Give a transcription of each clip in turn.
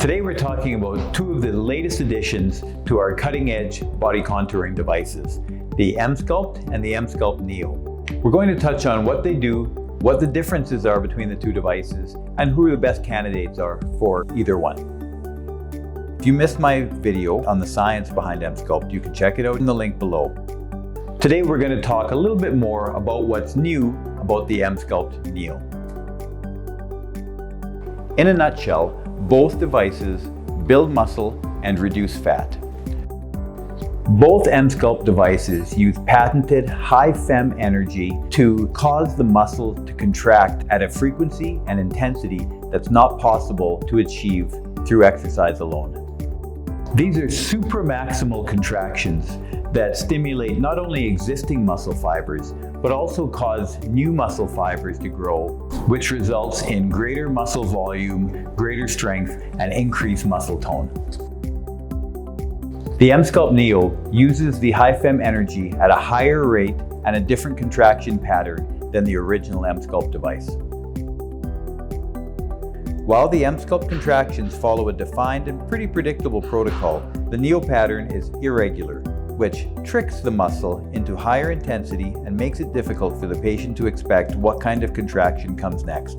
Today we're talking about two of the latest additions to our cutting-edge body contouring devices, the EMSculpt and the EMSculpt NEO. We're going to touch on what they do, what the differences are between the two devices, and who the best candidates are for either one. If you missed my video on the science behind EMSculpt, you can check it out in the link below. Today we're going to talk a little bit more about what's new about the EMSculpt NEO. In a nutshell, both devices build muscle and reduce fat. Both EMSculpt devices use patented HIFEM Energy to cause the muscle to contract at a frequency and intensity that's not possible to achieve through exercise alone. These are supramaximal contractions that stimulate not only existing muscle fibers, but also cause new muscle fibers to grow, which results in greater muscle volume, greater strength, and increased muscle tone. The EMSculpt NEO uses the HIFEM Energy at a higher rate and a different contraction pattern than the original EMSculpt device. While the EMSculpt contractions follow a defined and pretty predictable protocol, the NEO pattern is irregular, which tricks the muscle into higher intensity and makes it difficult for the patient to expect what kind of contraction comes next.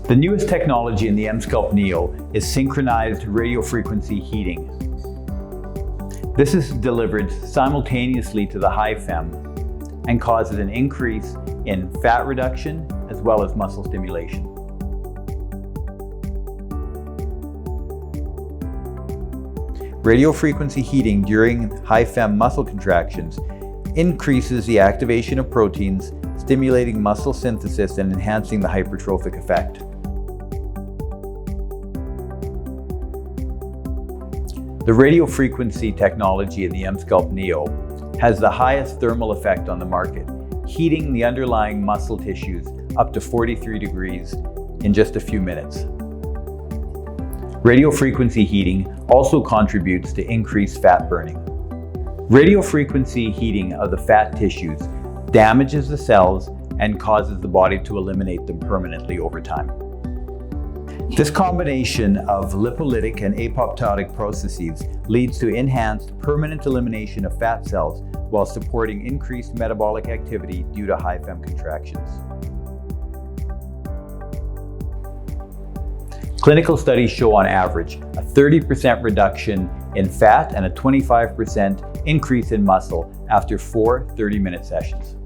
The newest technology in the EMSculpt NEO is synchronized radiofrequency heating. This is delivered simultaneously to the HIFEM and causes an increase in fat reduction as well as muscle stimulation. Radiofrequency heating during HIFEM muscle contractions increases the activation of proteins, stimulating muscle synthesis and enhancing the hypertrophic effect. The radiofrequency technology in the EMSculpt NEO has the highest thermal effect on the market, heating the underlying muscle tissues up to 43 degrees in just a few minutes. Radiofrequency heating also contributes to increased fat burning. Radiofrequency heating of the fat tissues damages the cells and causes the body to eliminate them permanently over time. This combination of lipolytic and apoptotic processes leads to enhanced permanent elimination of fat cells while supporting increased metabolic activity due to HIFEM contractions. Clinical studies show on average a 30% reduction in fat and a 25% increase in muscle after 4 30-minute sessions.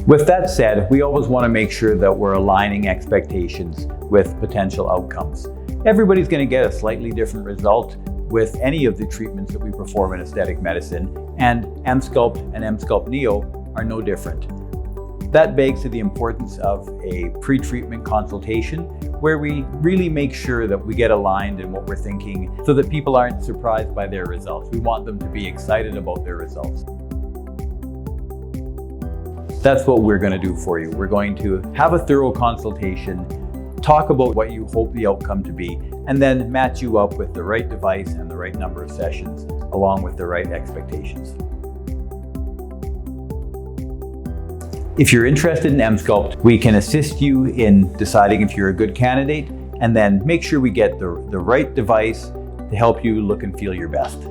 With that said, we always want to make sure that we're aligning expectations with potential outcomes. Everybody's going to get a slightly different result with any of the treatments that we perform in aesthetic medicine, and EMSculpt and EMSculpt NEO are no different. That begs to the importance of a pre-treatment consultation where we really make sure that we get aligned in what we're thinking so that people aren't surprised by their results. We want them to be excited about their results. That's what we're going to do for you. We're going to have a thorough consultation, talk about what you hope the outcome to be, and then match you up with the right device and the right number of sessions, along with the right expectations. If you're interested in EMSculpt, we can assist you in deciding if you're a good candidate, and then make sure we get the right device to help you look and feel your best.